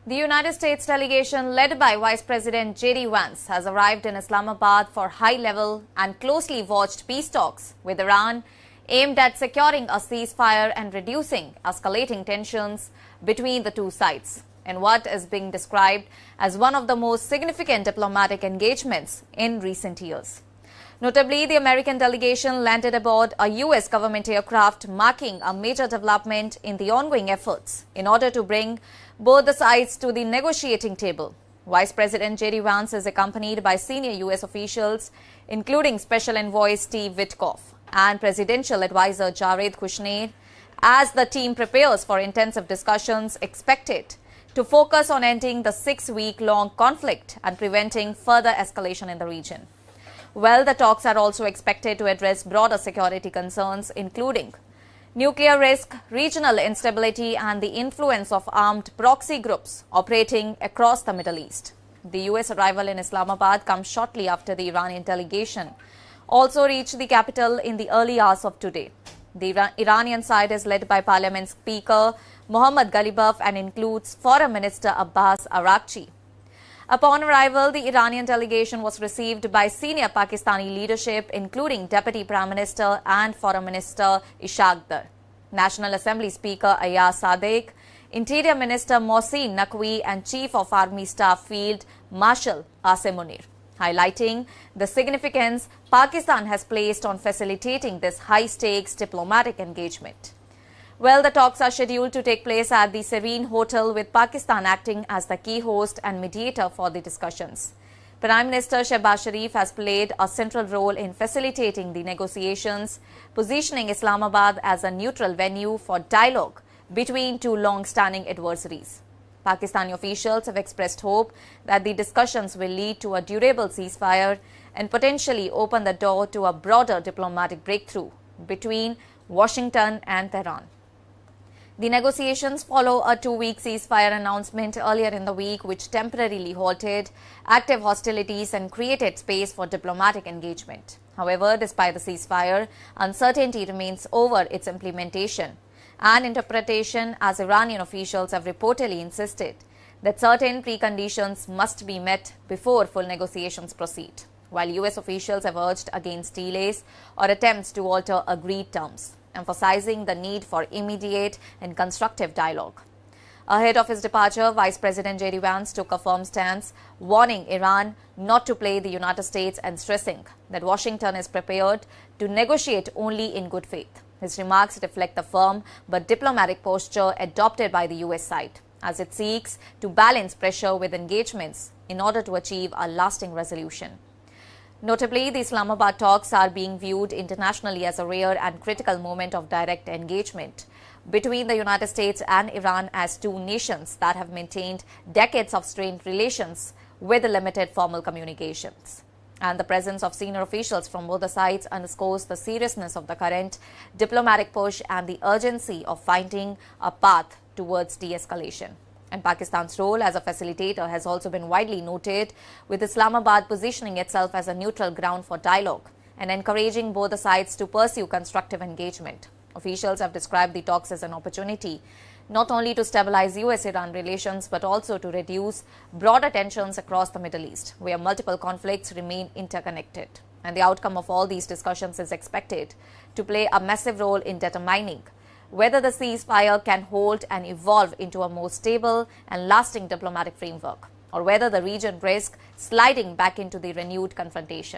The United States delegation led by Vice President J.D. Vance has arrived in Islamabad for high-level and closely watched peace talks with Iran aimed at securing a ceasefire and reducing escalating tensions between the two sides in what is being described as one of the most significant diplomatic engagements in recent years. Notably, the American delegation landed aboard a U.S. government aircraft, marking a major development in the ongoing efforts in order to bring both the sides to the negotiating table. Vice President J.D. Vance is accompanied by senior U.S. officials, including Special Envoy Steve Witkoff and Presidential Advisor Jared Kushner, as the team prepares for intensive discussions expected to focus on ending the 6-week-long conflict and preventing further escalation in the region. Well, the talks are also expected to address broader security concerns, including nuclear risk, regional instability, and the influence of armed proxy groups operating across the Middle East. The U.S. arrival in Islamabad comes shortly after the Iranian delegation also reached the capital in the early hours of today. The Iranian side is led by Parliament Speaker Mohammad Ghalibaf and includes Foreign Minister Abbas Araghchi. Upon arrival, the Iranian delegation was received by senior Pakistani leadership, including Deputy Prime Minister and Foreign Minister Ishaq Dar, National Assembly Speaker Ayaz Sadiq, Interior Minister Mohsin Naqvi, and Chief of Army Staff Field Marshal Asim Munir, highlighting the significance Pakistan has placed on facilitating this high-stakes diplomatic engagement. Well, the talks are scheduled to take place at the Serene Hotel, with Pakistan acting as the key host and mediator for the discussions. Prime Minister Shehbaz Sharif has played a central role in facilitating the negotiations, positioning Islamabad as a neutral venue for dialogue between two long-standing adversaries. Pakistani officials have expressed hope that the discussions will lead to a durable ceasefire and potentially open the door to a broader diplomatic breakthrough between Washington and Tehran. The negotiations follow a 2-week ceasefire announcement earlier in the week, which temporarily halted active hostilities and created space for diplomatic engagement. However, despite the ceasefire, uncertainty remains over its implementation and interpretation, as Iranian officials have reportedly insisted that certain preconditions must be met before full negotiations proceed, while U.S. officials have urged against delays or attempts to alter agreed terms, emphasizing the need for immediate and constructive dialogue. Ahead of his departure, Vice President J.D. Vance took a firm stance, warning Iran not to play the United States and stressing that Washington is prepared to negotiate only in good faith. His remarks reflect the firm but diplomatic posture adopted by the U.S. side, as it seeks to balance pressure with engagements in order to achieve a lasting resolution. Notably, the Islamabad talks are being viewed internationally as a rare and critical moment of direct engagement between the United States and Iran, as two nations that have maintained decades of strained relations with limited formal communications. And the presence of senior officials from both the sides underscores the seriousness of the current diplomatic push and the urgency of finding a path towards de-escalation. And Pakistan's role as a facilitator has also been widely noted, with Islamabad positioning itself as a neutral ground for dialogue and encouraging both the sides to pursue constructive engagement. Officials have described the talks as an opportunity not only to stabilize U.S.-Iran relations but also to reduce broader tensions across the Middle East, where multiple conflicts remain interconnected. And the outcome of all these discussions is expected to play a massive role in determining whether the ceasefire can hold and evolve into a more stable and lasting diplomatic framework, or whether the region risks sliding back into the renewed confrontation.